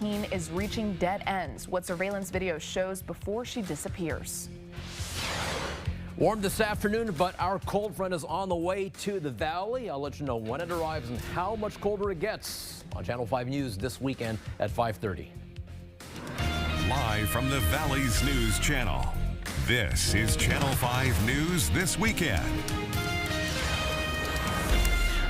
teen is reaching dead ends. What surveillance video shows before she disappears. Warm this afternoon, but our cold front is on the way to the valley. I'll let you know when it arrives and how much colder it gets on Channel 5 News this weekend at 5:30. Live from the Valley's News Channel, this is Channel 5 News This Weekend.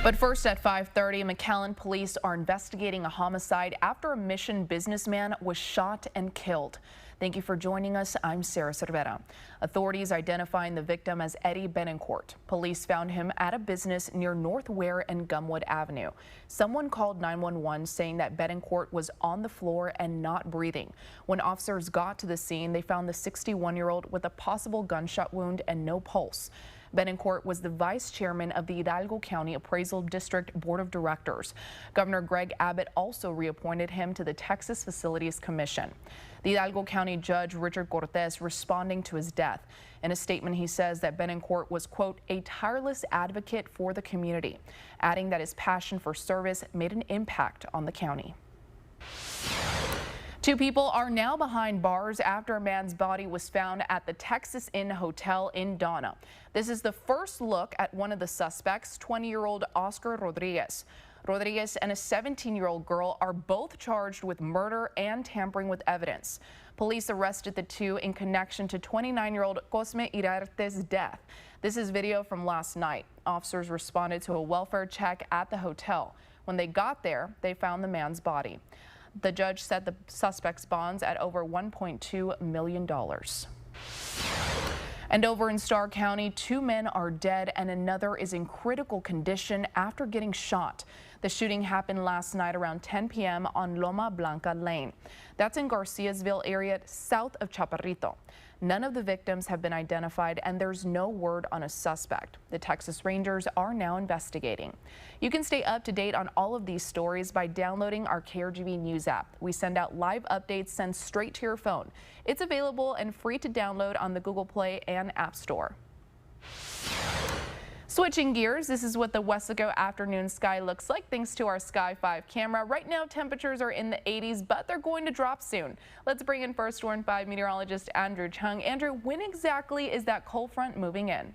But first at 5:30, McAllen police are investigating a homicide after a Mission businessman was shot and killed. Thank you for joining us. I'm Sarah Cervera. Authorities identifying the victim as Eddy Betancourt. Police found him at a business near North Ware and Gumwood Avenue. Someone called 911 saying that Betancourt was on the floor and not breathing. When officers got to the scene, they found the 61-year-old with a possible gunshot wound and no pulse. Betancourt was the vice chairman of the Hidalgo County Appraisal District Board of Directors. Governor Greg Abbott also reappointed him to the Texas Facilities Commission. The Hidalgo County Judge Richard Cortez responding to his death. In a statement, he says that Betancourt was, quote, a tireless advocate for the community, adding that his passion for service made an impact on the county. Two people are now behind bars after a man's body was found at the Texas Inn Hotel in Donna. This is the first look at one of the suspects, 20-year-old Oscar Rodriguez. Rodriguez and a 17-year-old girl are both charged with murder and tampering with evidence. Police arrested the two in connection to 29-year-old Cosme Iraarte's death. This is video from last night. Officers responded to a welfare check at the hotel. When they got there, they found the man's body. The judge set the suspect's bonds at over $1.2 million. And over in Starr County, two men are dead and another is in critical condition after getting shot. The shooting happened last night around 10 p.m. on Loma Blanca Lane. That's in Garciasville area south of Chaparrito. None of the victims have been identified and there's no word on a suspect. The Texas Rangers are now investigating. You can stay up to date on all of these stories by downloading our KRGB News app. We send out live updates sent straight to your phone. It's available and free to download on the Google Play and App Store. Switching gears, this is what the Weslaco afternoon sky looks like thanks to our Sky 5 camera. Right now, temperatures are in the 80s, but they're going to drop soon. Let's bring in First Warn 5 meteorologist Andrew Chung. Andrew, when exactly is that cold front moving in?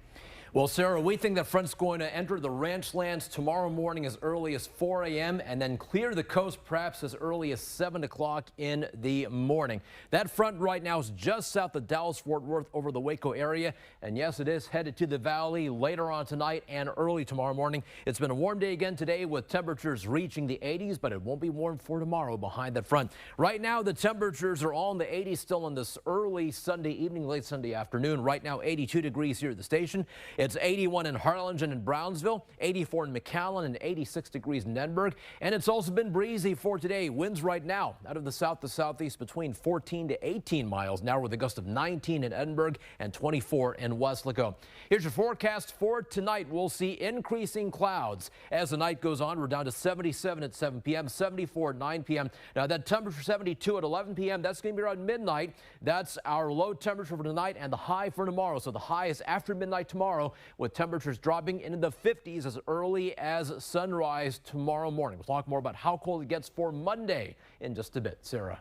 Well, Sarah, we think that front's going to enter the ranch lands tomorrow morning as early as 4 a.m. and then clear the coast perhaps as early as 7 o'clock in the morning. That front right now is just south of Dallas-Fort Worth over the Waco area. And yes, it is headed to the valley later on tonight and early tomorrow morning. It's been a warm day again today with temperatures reaching the 80s, but it won't be warm for tomorrow behind that front. Right now, the temperatures are all in the 80s still on this early Sunday evening, late Sunday afternoon. Right now, 82 degrees here at the station. It's 81 in Harlingen and Brownsville, 84 in McAllen, and 86 degrees in Edinburgh. And it's also been breezy for today. Winds right now out of the south to southeast between 14 to 18 miles an hour with a gust of 19 in Edinburgh and 24 in Weslaco. Here's your forecast for tonight. We'll see increasing clouds as the night goes on. We're down to 77 at 7 p.m., 74 at 9 p.m. Now that temperature 72 at 11 p.m., that's going to be around midnight. That's our low temperature for tonight and the high for tomorrow. So the high is after midnight tomorrow, with temperatures dropping into the 50s as early as sunrise tomorrow morning. We'll talk more about how cold it gets for Monday in just a bit. Sarah.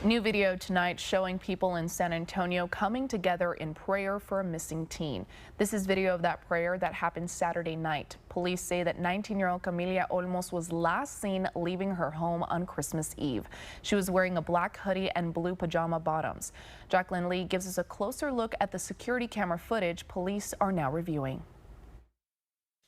New video tonight showing people in San Antonio coming together in prayer for a missing teen. This is video of that prayer that happened Saturday night. Police say that 19-year-old Camila Olmos was last seen leaving her home on Christmas Eve. She was wearing a black hoodie and blue pajama bottoms. Jacqueline Lee gives us a closer look at the security camera footage police are now reviewing.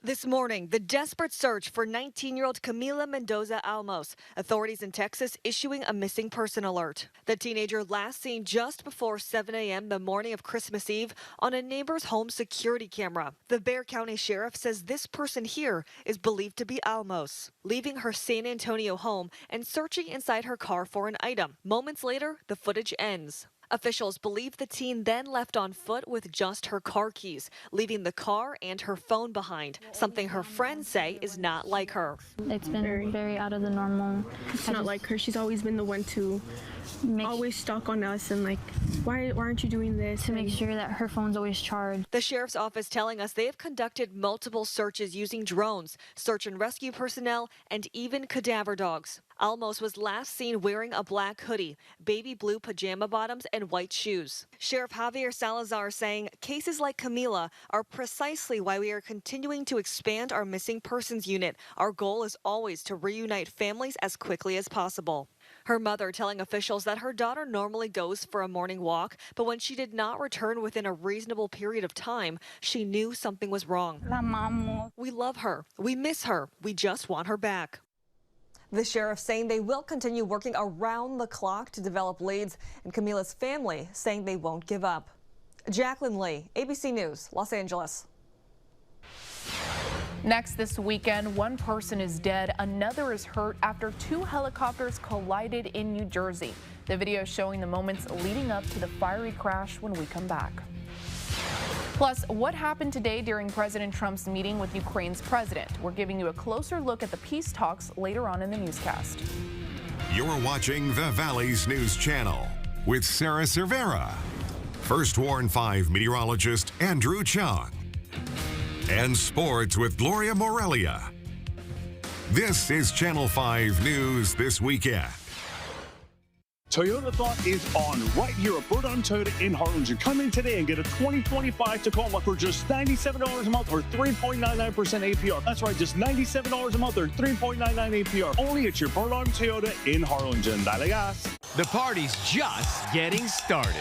This morning, the desperate search for 19-year-old Camila Mendoza Almos. Authorities in Texas issuing a missing person alert. The teenager last seen just before 7 a.m. the morning of Christmas Eve on a neighbor's home security camera. The Bexar County Sheriff says this person here is believed to be Almos, leaving her San Antonio home and searching inside her car for an item. Moments later, the footage ends. Officials believe the teen then left on foot with just her car keys, leaving the car and her phone behind, something her friends say is not like her. It's been very out of the normal. It's not like her. She's always been the one to always stalk on us and like, why aren't you doing this? To make sure that her phone's always charged. The sheriff's office telling us they have conducted multiple searches using drones, search and rescue personnel, and even cadaver dogs. Almos was last seen wearing a black hoodie, baby blue pajama bottoms, and white shoes. Sheriff Javier Salazar saying cases like Camila are precisely why we are continuing to expand our missing persons unit. Our goal is always to reunite families as quickly as possible. Her mother telling officials that her daughter normally goes for a morning walk, but when she did not return within a reasonable period of time, she knew something was wrong. We love her. We miss her. We just want her back. The sheriff saying they will continue working around the clock to develop leads, and Camila's family saying they won't give up. Jacqueline Lee, ABC News, Los Angeles. Next this weekend, one person is dead, another is hurt after two helicopters collided in New Jersey. The video showing the moments leading up to the fiery crash when we come back. Plus, what happened today during President Trump's meeting with Ukraine's president? We're giving you a closer look at the peace talks later on in the newscast. You're watching the Valley's News Channel with Sarah Cervera, First Warn 5 meteorologist Andrew Chung, and sports with Gloria Morelia. This is Channel 5 News This Weekend. Toyota Thought is on right here at Burdon Toyota in Harlingen. Come in today and get a 2025 Tacoma for just $97 a month or 3.99% APR. That's right, just $97 a month or 3.99 APR. Only at your Burdon Toyota in Harlingen. Dale gas. The party's just getting started.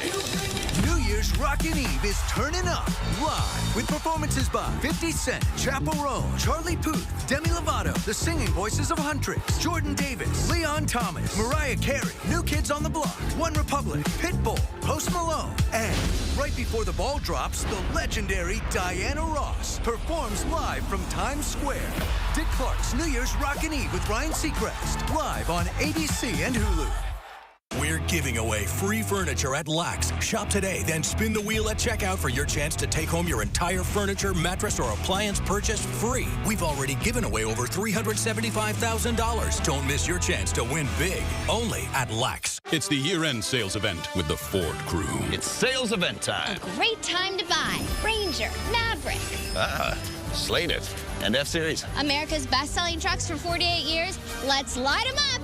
New Year's Rockin' Eve is turning up live with performances by 50 Cent, Chaperone, Charlie Puth, Demi Lovato, the singing voices of Huntrix, Jordan Davis, Leon Thomas, Mariah Carey, New Kids on the Block, One Republic, Pitbull, Post Malone, and right before the ball drops, the legendary Diana Ross performs live from Times Square. Dick Clark's New Year's Rockin' Eve with Ryan Seacrest, live on ABC and Hulu. We're giving away free furniture at Lax. Shop today, then spin the wheel at checkout for your chance to take home your entire furniture, mattress, or appliance purchase free. We've already given away over $375,000. Don't miss your chance to win big. Only at Lax. It's the year-end sales event with the Ford crew. It's sales event time. A great time to buy Ranger, Maverick. Slated. And F-Series. America's best-selling trucks for 48 years. Let's light them up.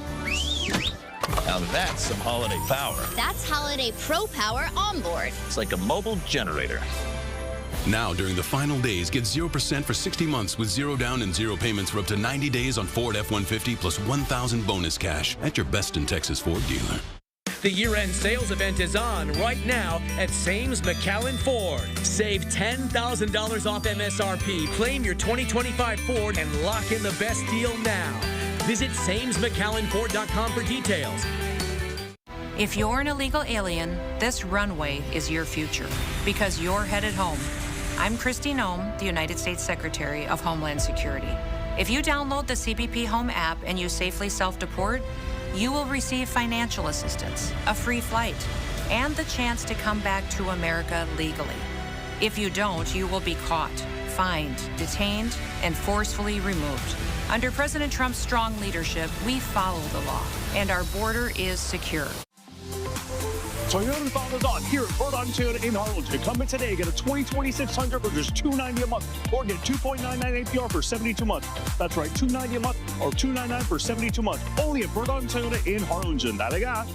Now that's some holiday power. That's Holiday Pro Power onboard. It's like a mobile generator. Now, during the final days, get 0% for 60 months with 0 down and 0 payments for up to 90 days on Ford F-150 plus $1,000 bonus cash at your best in Texas Ford dealer. The year-end sales event is on right now at Sames McAllen Ford. Save $10,000 off MSRP. Claim your 2025 Ford and lock in the best deal now. Visit SamesMcAllenFord.com for details. If you're an illegal alien, this runway is your future because you're headed home. I'm Kristi Noem, the United States Secretary of Homeland Security. If you download the CBP Home app and you safely self-deport, you will receive financial assistance, a free flight, and the chance to come back to America legally. If you don't, you will be caught, fined, detained, and forcefully removed. Under President Trump's strong leadership, we follow the law, and our border is secure. Toyota Thought is on here at Burdon Toyota in Harlingen. Come in today, get a 2026 Hunter for just $290 a month, or get 2.99 APR for 72 months. That's right, $290 a month or $299 for 72 months. Only at Burdon Toyota in Harlingen. That I got.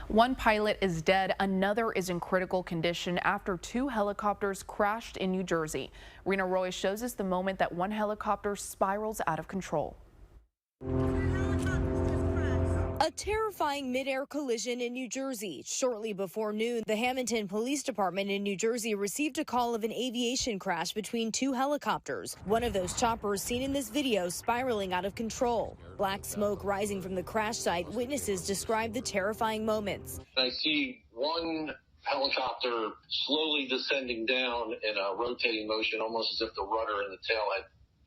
One pilot is dead, another is in critical condition after two helicopters crashed in New Jersey. Rena Roy shows us the moment that one helicopter spirals out of control. A terrifying mid-air collision in New Jersey. Shortly before noon, the Hamilton Police Department in New Jersey received a call of an aviation crash between two helicopters. One of those choppers seen in this video spiraling out of control. Black smoke rising from the crash site. Witnesses describe the terrifying moments. I see one helicopter slowly descending down in a rotating motion, almost as if the rudder and the tail had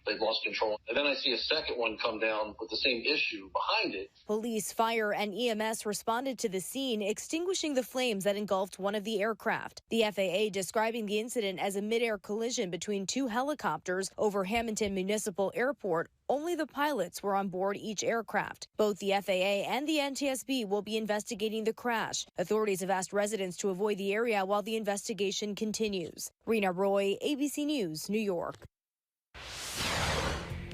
they've lost control. And then I see a second one come down with the same issue behind it. Police, fire, and EMS responded to the scene, extinguishing the flames that engulfed one of the aircraft. The FAA describing the incident as a mid-air collision between two helicopters over Hamilton Municipal Airport. Only the pilots were on board each aircraft. Both the FAA and the NTSB will be investigating the crash. Authorities have asked residents to avoid the area while the investigation continues. Rena Roy, ABC News, New York.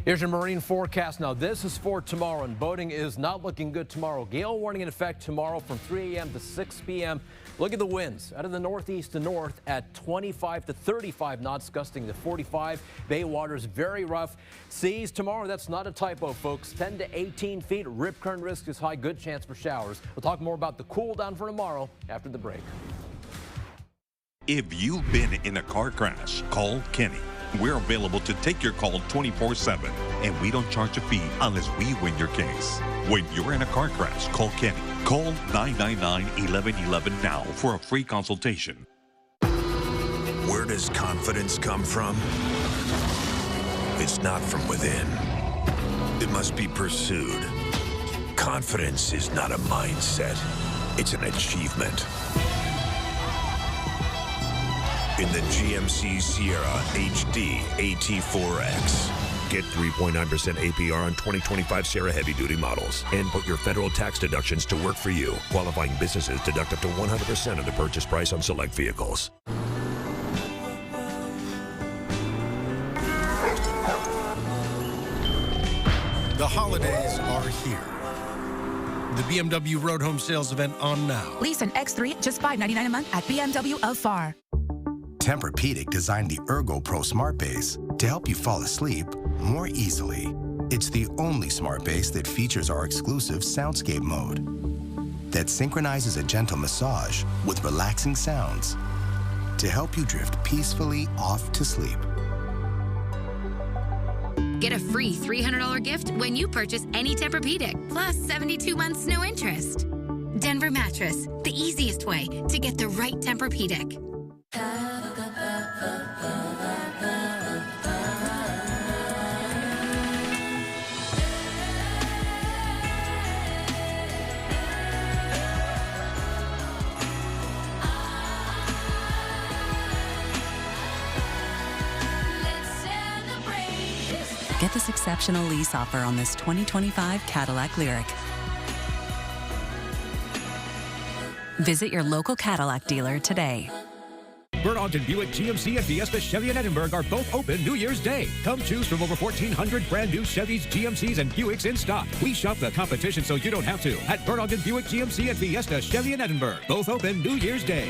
Here's your marine forecast. Now, this is for tomorrow, and boating is not looking good tomorrow. Gale warning in effect tomorrow from 3 a.m. to 6 p.m. Look at the winds out of the northeast to north at 25 to 35 knots, gusting to 45. Bay waters very rough. Seas tomorrow, that's not a typo, folks. 10 to 18 feet. Rip current risk is high. Good chance for showers. We'll talk more about the cool down for tomorrow after the break. If you've been in a car crash, call Kenny. We're available to take your call 24/7, and we don't charge a fee unless we win your case. When you're in a car crash, call Kenny. Call 999-1111 now for a free consultation. Where does confidence come from? It's not from within. It must be pursued. Confidence is not a mindset. It's an achievement. In the GMC Sierra HD AT4X. Get 3.9% APR on 2025 Sierra heavy-duty models and put your federal tax deductions to work for you. Qualifying businesses deduct up to 100% of the purchase price on select vehicles. The holidays are here. The BMW Road Home Sales event on now. Lease an X3 just $599 a month at BMW of Far. Tempur-Pedic designed the Ergo Pro Smart Base to help you fall asleep more easily. It's the only smart base that features our exclusive Soundscape mode that synchronizes a gentle massage with relaxing sounds to help you drift peacefully off to sleep. Get a free $300 gift when you purchase any Tempur-Pedic, plus 72 months no interest. Denver Mattress, the easiest way to get the right Tempur-Pedic. Get this exceptional lease offer on this 2025 Cadillac Lyriq. Visit your local Cadillac dealer today. Bert Ogden Buick GMC and Fiesta Chevy in Edinburgh are both open New Year's Day. Come choose from over 1,400 brand new Chevys, GMCs, and Buicks in stock. We shop the competition so you don't have to. At Bert Ogden Buick GMC and Fiesta Chevy in Edinburgh. Both open New Year's Day.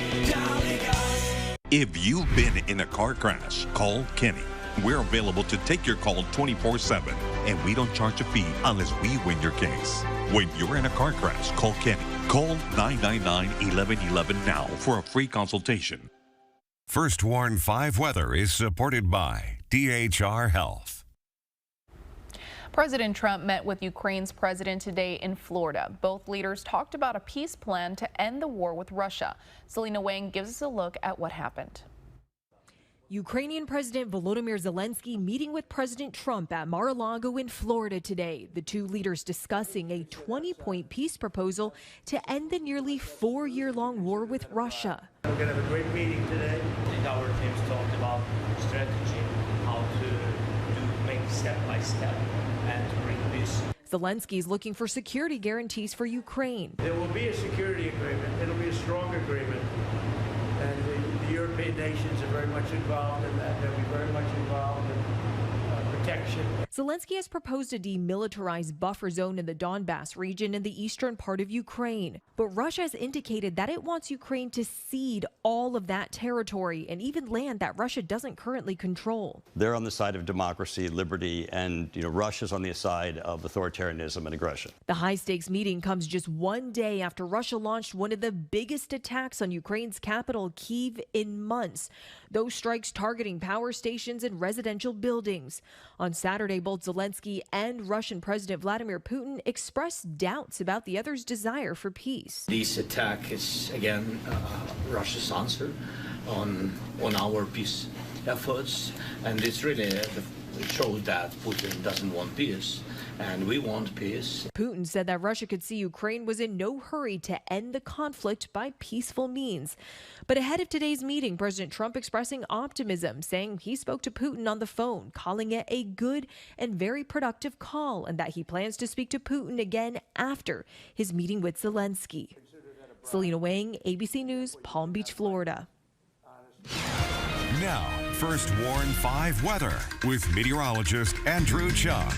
If you've been in a car crash, call Kenny. We're available to take your call 24/7, and we don't charge a fee unless we win your case. When you're in a car crash, call Kenny. Call 999-1111 now for a free consultation. First Warn 5 weather is supported by DHR Health. President Trump met with Ukraine's president today in Florida. Both leaders talked about a peace plan to end the war with Russia. Selena Wang gives us a look at what happened. Ukrainian President Volodymyr Zelenskyy meeting with President Trump at Mar-a-Lago in Florida today. The two leaders discussing a 20-point peace proposal to end the nearly 4-year-long war with Russia. We're going to have a great meeting today. Our teams talked about strategy, how to make step by step and to bring peace. Zelenskyy is looking for security guarantees for Ukraine. There will be a security agreement. It'll be a strong agreement. And the European nations are very much involved in that. They'll be very much involved in protection. Zelenskyy has proposed a demilitarized buffer zone in the Donbass region in the eastern part of Ukraine. But Russia has indicated that it wants Ukraine to cede all of that territory and even land that Russia doesn't currently control. They're on the side of democracy, liberty, and Russia's on the side of authoritarianism and aggression. The high-stakes meeting comes just one day after Russia launched one of the biggest attacks on Ukraine's capital, Kyiv, in months. Those strikes targeting power stations and residential buildings. On Saturday, both Zelenskyy and Russian President Vladimir Putin expressed doubts about the other's desire for peace. This attack is, again, Russia's answer on our peace efforts, and it's really the showed that Putin doesn't want peace, and we want peace. Putin said that Russia could see Ukraine was in no hurry to end the conflict by peaceful means. But ahead of today's meeting, President Trump expressing optimism, saying he spoke to Putin on the phone, calling it a good and very productive call, and that he plans to speak to Putin again after his meeting with Zelenskyy. Selena Wang, ABC News, Palm Beach, Florida. Now, First Warn 5 weather with meteorologist Andrew Chung.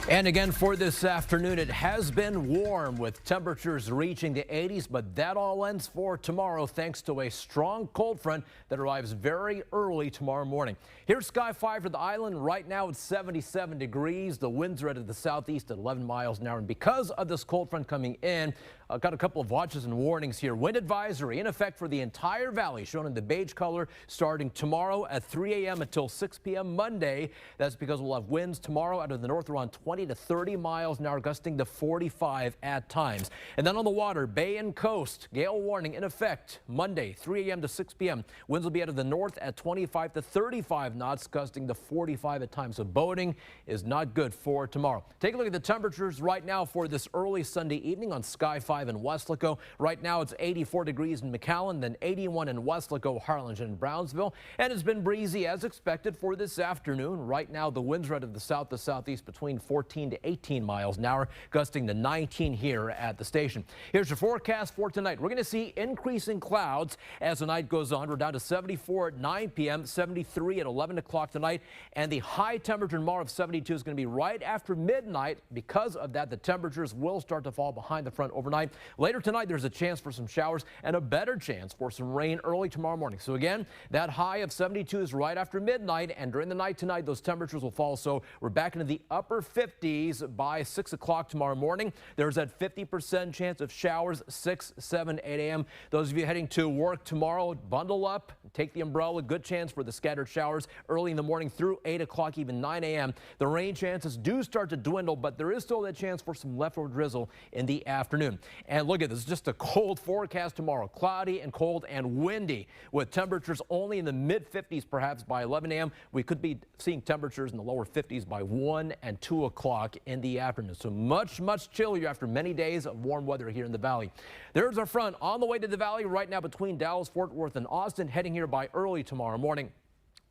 And again for this afternoon, it has been warm with temperatures reaching the 80s, but that all ends for tomorrow thanks to a strong cold front that arrives very early tomorrow morning. Here's Sky 5 for the island. Right now it's 77 degrees. The winds are out of the southeast at 11 miles an hour. And because of this cold front coming in, I've got a couple of watches and warnings here. Wind advisory in effect for the entire valley, shown in the beige color, starting tomorrow at 3 a.m. until 6 p.m. Monday. That's because we'll have winds tomorrow out of the north around 20 to 30 miles an hour, gusting to 45 at times. And then on the water, bay and coast, gale warning in effect Monday, 3 a.m. to 6 p.m. Winds will be out of the north at 25 to 35 knots, gusting to 45 at times. So boating is not good for tomorrow. Take a look at the temperatures right now for this early Sunday evening on Sky 5 in Westlaco. Right now it's 84 degrees in McAllen, then 81 in Westlaco, Harlingen, and Brownsville. And it's been breezy as expected for this afternoon. Right now the winds are out of the south to southeast between 14 to 18 miles an hour, gusting to 19 here at the station. Here's your forecast for tonight. We're going to see increasing clouds as the night goes on. We're down to 74 at 9 p.m., 73 at 11 o'clock tonight, and the high temperature tomorrow of 72 is going to be right after midnight. Because of that, the temperatures will start to fall behind the front overnight. Later tonight, there's a chance for some showers and a better chance for some rain early tomorrow morning. So again, that high of 72 is right after midnight, and during the night tonight, those temperatures will fall. So we're back into the upper 50s by 6 o'clock tomorrow morning. There's that 50% chance of showers 6, 7, 8 a.m. Those of you heading to work tomorrow, bundle up, take the umbrella. Good chance for the scattered showers early in the morning through 8 o'clock, even 9 a.m. The rain chances do start to dwindle, but there is still that chance for some leftover drizzle in the afternoon. And look at this, just a cold forecast tomorrow. Cloudy and cold and windy with temperatures only in the mid 50s perhaps by 11 a.m. We could be seeing temperatures in the lower 50s by 1 and 2 o'clock in the afternoon. So much chillier after many days of warm weather here in the valley. There's our front on the way to the valley right now between Dallas, Fort Worth, and Austin, heading here by early tomorrow morning.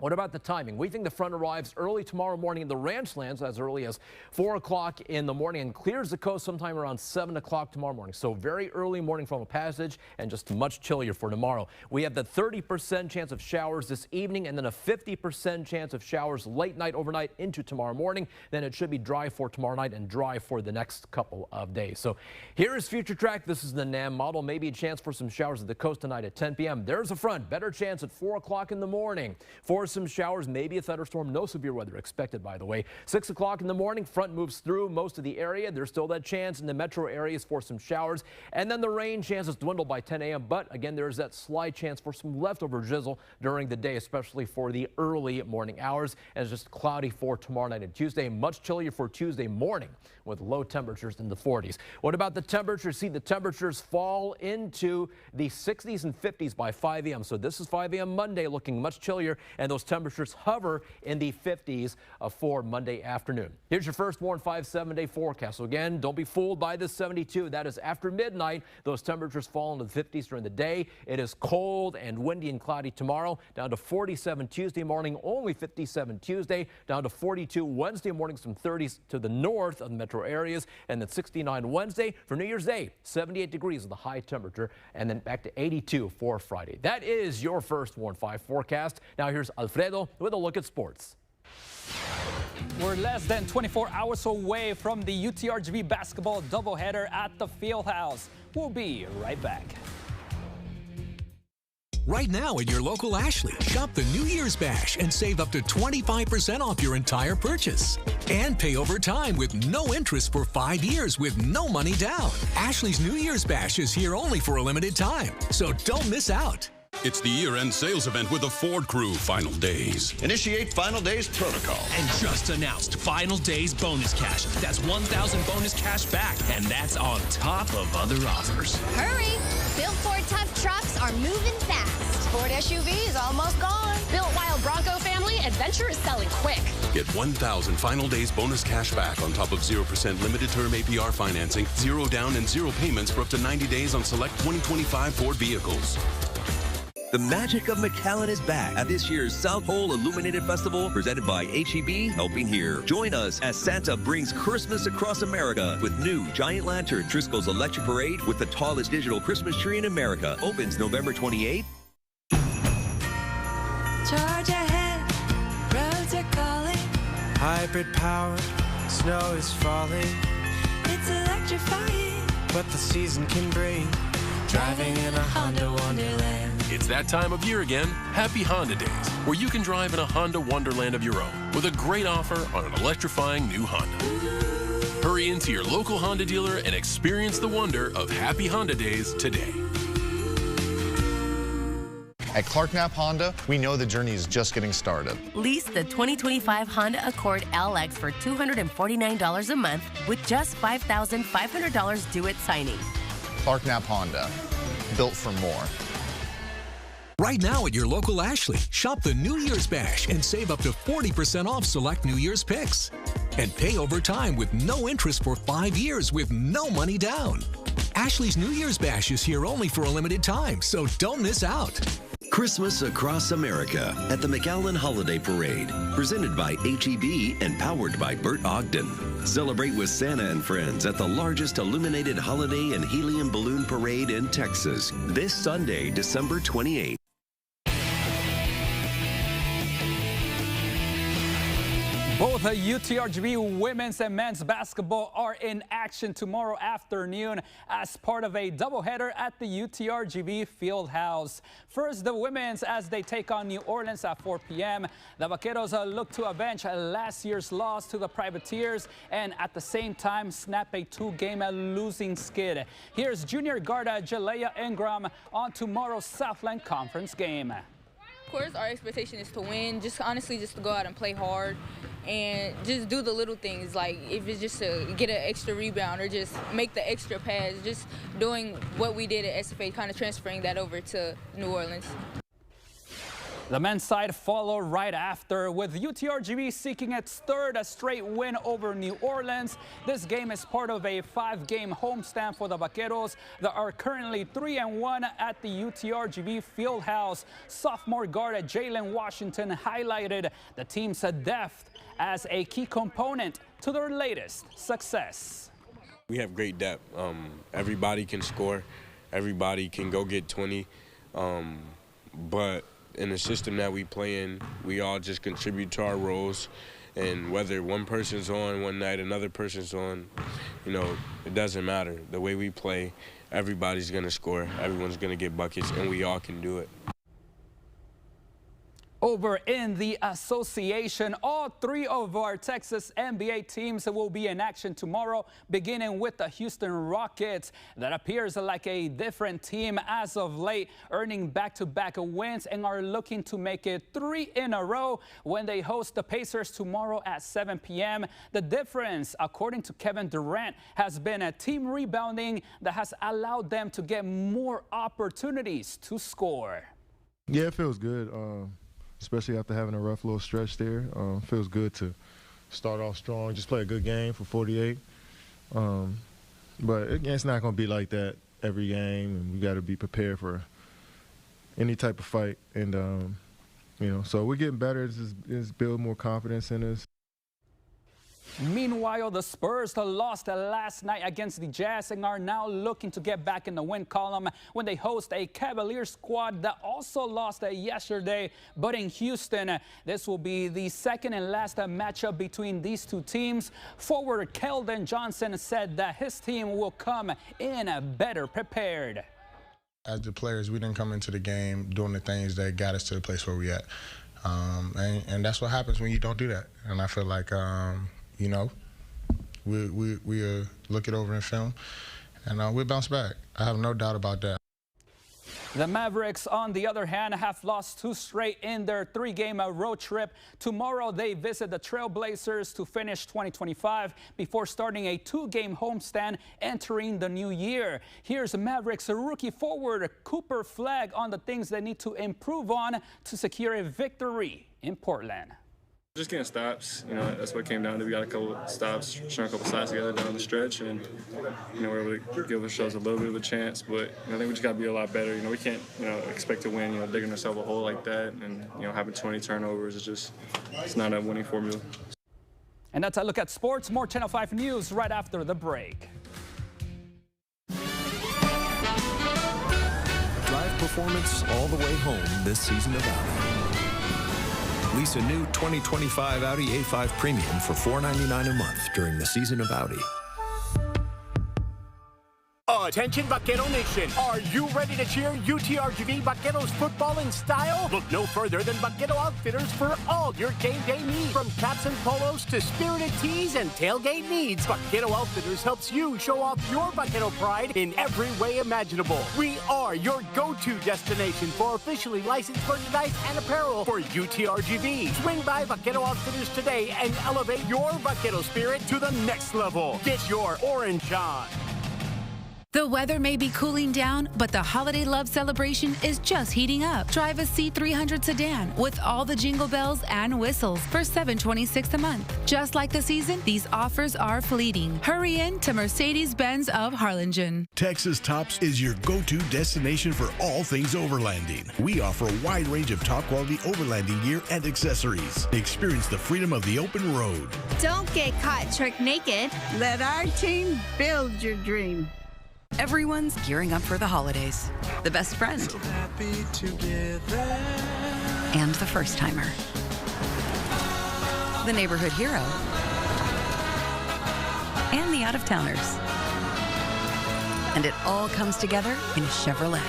What about the timing? We think the front arrives early tomorrow morning in the ranchlands as early as 4 o'clock in the morning and clears the coast sometime around 7 o'clock tomorrow morning. So very early morning frontal passage and just much chillier for tomorrow. We have the 30% chance of showers this evening and then a 50% chance of showers late night overnight into tomorrow morning. Then it should be dry for tomorrow night and dry for the next couple of days. So here is Future Track. This is the NAM model. Maybe a chance for some showers at the coast tonight at 10 p.m. There's a front. Better chance at 4 o'clock in the morning for some showers, maybe a thunderstorm. No severe weather expected, by the way. 6 o'clock in the morning, front moves through most of the area. There's still that chance in the metro areas for some showers. And then the rain chances dwindle by 10 a.m. But again, there's that slight chance for some leftover drizzle during the day, especially for the early morning hours. And it's just cloudy for tomorrow night and Tuesday. Much chillier for Tuesday morning with low temperatures in the 40s. What about the temperatures? See, the temperatures fall into the 60s and 50s by 5 a.m. So this is 5 a.m. Monday, looking much chillier, and those temperatures hover in the 50s for Monday afternoon. Here's your First Warn 5 7-day forecast. So again, don't be fooled by this 72. That is after midnight. Those temperatures fall into the 50s during the day. It is cold and windy and cloudy tomorrow, down to 47 Tuesday morning, only 57 Tuesday, down to 42 Wednesday morning, some 30s to the north of the metro areas, and then 69 Wednesday. For New Year's Day, 78 degrees is the high temperature, and then back to 82 for Friday. That is your First Warn 5 forecast. Now here's Alfredo with a look at sports. We're less than 24 hours away from the UTRGV basketball doubleheader at the Fieldhouse. We'll be right back. Right now at your local Ashley, shop the New Year's Bash and save up to 25% off your entire purchase. And pay over time with no interest for 5 years with no money down. Ashley's New Year's Bash is here only for a limited time, so don't miss out. It's the year-end sales event with the Ford Crew Final Days. Initiate Final Days protocol. And just announced Final Days bonus cash. That's 1,000 bonus cash back, and that's on top of other offers. Hurry! Built Ford tough trucks are moving fast. Ford SUV is almost gone. Built Wild Bronco family, adventure is selling quick. Get 1,000 final days bonus cash back on top of 0% limited term APR financing, 0 down and 0 payments for up to 90 days on select 2025 Ford vehicles. The magic of McAllen is back at this year's South Pole Illuminated Festival, presented by HEB Helping Here. Join us as Santa brings Christmas across America with new giant lantern. Driscoll's Electric Parade with the tallest digital Christmas tree in America opens November 28th. Charge ahead, roads are calling. Hybrid powered, snow is falling. It's electrifying, but the season can bring driving in a Honda Wonderland. It's that time of year again. Happy Honda Days, where you can drive in a Honda Wonderland of your own with a great offer on an electrifying new Honda. Hurry into your local Honda dealer and experience the wonder of Happy Honda Days today. At Clark Knapp Honda, we know the journey is just getting started. Lease the 2025 Honda Accord LX for $249 a month with just $5,500 due at signing. Clark Knapp Honda, built for more. Right now at your local Ashley, shop the New Year's Bash and save up to 40% off select New Year's picks. And pay over time with no interest for 5 years with no money down. Ashley's New Year's Bash is here only for a limited time, so don't miss out. Christmas across America at the McAllen Holiday Parade, presented by HEB and powered by Bert Ogden. Celebrate with Santa and friends at the largest illuminated holiday and helium balloon parade in Texas this Sunday, December 28th. Both UTRGV women's and men's basketball are in action tomorrow afternoon as part of a doubleheader at the UTRGV Fieldhouse. First, the women's as they take on New Orleans at 4 p.m. The Vaqueros look to avenge last year's loss to the Privateers and at the same time snap a 2-game losing skid. Here's junior guard Jalea Ingram on tomorrow's Southland Conference game. Of course, our expectation is to win, just honestly just to go out and play hard and just do the little things, like if it's just to get an extra rebound or just make the extra pass, just doing what we did at SFA, kind of transferring that over to New Orleans. The men's side followed right after, with UTRGV seeking its third straight win over New Orleans. This game is part of a 5-game homestand for the Vaqueros that are currently 3-1 at the UTRGV Fieldhouse. Sophomore guard Jalen Washington highlighted the team's depth as a key component to their latest success. We have great depth. Everybody can score. Everybody can go get 20. But in the system that we play in, we all just contribute to our roles. And whether one person's on one night, another person's on, you know, it doesn't matter. The way we play, everybody's going to score. Everyone's going to get buckets, and we all can do it. Over in the association, all 3 of our Texas NBA teams will be in action tomorrow, beginning with the Houston Rockets. That appears like a different team as of late, earning back-to-back wins and are looking to make it 3 in a row when they host the Pacers tomorrow at 7 p.m. The difference, according to Kevin Durant, has been a team rebounding that has allowed them to get more opportunities to score. Yeah, it feels good. Especially after having a rough little stretch there. Feels good to start off strong, just play a good game for 48. But it's not going to be like that every game, and we got to be prepared for any type of fight. And, you know, so we're getting better. It's build more confidence in us. Meanwhile, the Spurs lost last night against the Jazz and are now looking to get back in the win column when they host a Cavaliers squad that also lost yesterday. But in Houston, this will be the second and last matchup between these two teams. Forward Keldon Johnson said that his team will come in better prepared. As the players, we didn't come into the game doing the things that got us to the place where we at. And that's what happens when you don't do that. And I feel like you know, we look it over in film, and we'll bounce back. I have no doubt about that. The Mavericks, on the other hand, have lost 2 straight in their 3-game road trip. Tomorrow, they visit the Trailblazers to finish 2025 before starting a 2-game homestand entering the new year. Here's Mavericks rookie forward Cooper Flagg on the things they need to improve on to secure a victory in Portland. Just getting stops, that's what it came down to. We got a couple of stops, strung a couple sides together down the stretch, and we're able to give ourselves a little bit of a chance. But I think we just got to be a lot better. We can't, expect to win, digging ourselves a hole like that, and having 20 turnovers it's not a winning formula. And that's a look at sports. More Channel 5 News right after the break. Drive performance all the way home this season of Audi. Lease a new 2025 Audi A5 Premium for $499 a month during the season of Audi. Attention Vaquero Nation, are you ready to cheer UTRGV Vaqueros football in style? Look no further than Vaquero Outfitters for all your game day needs. From caps and polos to spirited tees and tailgate needs, Vaquero Outfitters helps you show off your Vaquero pride in every way imaginable. We are your go-to destination for officially licensed merchandise and apparel for UTRGV. Swing by Vaquero Outfitters today and elevate your Vaquero spirit to the next level. Get your orange on. The weather may be cooling down, but the holiday love celebration is just heating up. Drive a C300 sedan with all the jingle bells and whistles for $726 a month. Just like the season, these offers are fleeting. Hurry in to Mercedes-Benz of Harlingen. Texas Tops is your go-to destination for all things overlanding. We offer a wide range of top-quality overlanding gear and accessories. Experience the freedom of the open road. Don't get caught trick naked. Let our team build your dream. Everyone's gearing up for the holidays. The best friend. So happy together. And the first timer. The neighborhood hero. And the out-of-towners. And it all comes together in a Chevrolet.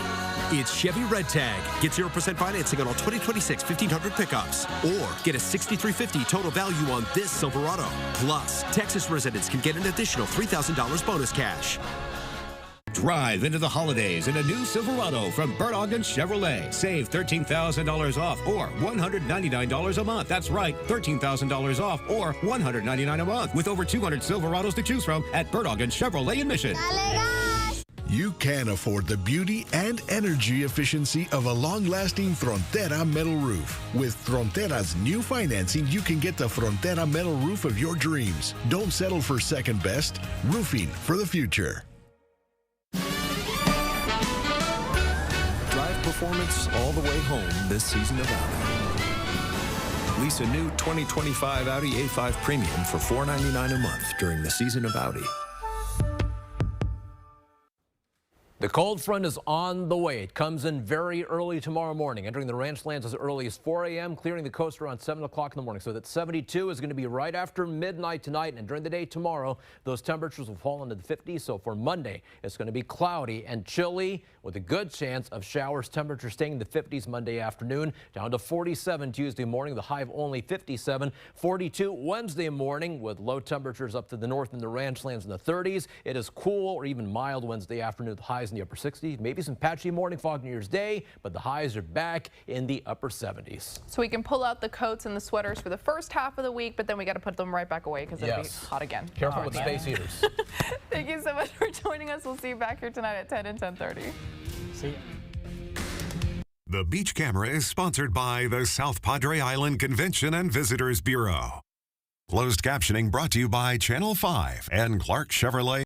It's Chevy Red Tag. Get 0% financing on all 2026 1500 pickups. Or get a $6,350 total value on this Silverado. Plus, Texas residents can get an additional $3,000 bonus cash. Drive into the holidays in a new Silverado from Bert Ogden Chevrolet. Save $13,000 off or $199 a month. That's right, $13,000 off or $199 a month with over 200 Silverados to choose from at Bert Ogden Chevrolet in Mission. You can afford the beauty and energy efficiency of a long-lasting Frontera metal roof. With Frontera's new financing, you can get the Frontera metal roof of your dreams. Don't settle for second best. Roofing for the future. Performance all the way home this season of Audi. Lease a new 2025 Audi A5 Premium for $499 a month during the season of Audi. The cold front is on the way. It comes in very early tomorrow morning, entering the ranch lands as early as 4 a.m., clearing the coast around 7 o'clock in the morning. So that 72 is going to be right after midnight tonight, and during the day tomorrow, those temperatures will fall into the 50s. So for Monday, it's going to be cloudy and chilly with a good chance of showers. Temperature staying in the 50s Monday afternoon, down to 47 Tuesday morning, the high of only 57. 42 Wednesday morning with low temperatures up to the north in the ranch lands in the 30s. It is cool or even mild Wednesday afternoon, the highs in the upper 60s. Maybe some patchy morning fog New Year's Day, but the highs are back in the upper 70s. So we can pull out the coats and the sweaters for the first half of the week, but then we got to put them right back away because it'll be hot again. Careful with the space heaters. Thank you so much for joining us. We'll see you back here tonight at 10 and 10:30. See ya. The Beach Camera is sponsored by the South Padre Island Convention and Visitors Bureau. Closed captioning brought to you by Channel 5 and Clark Chevrolet.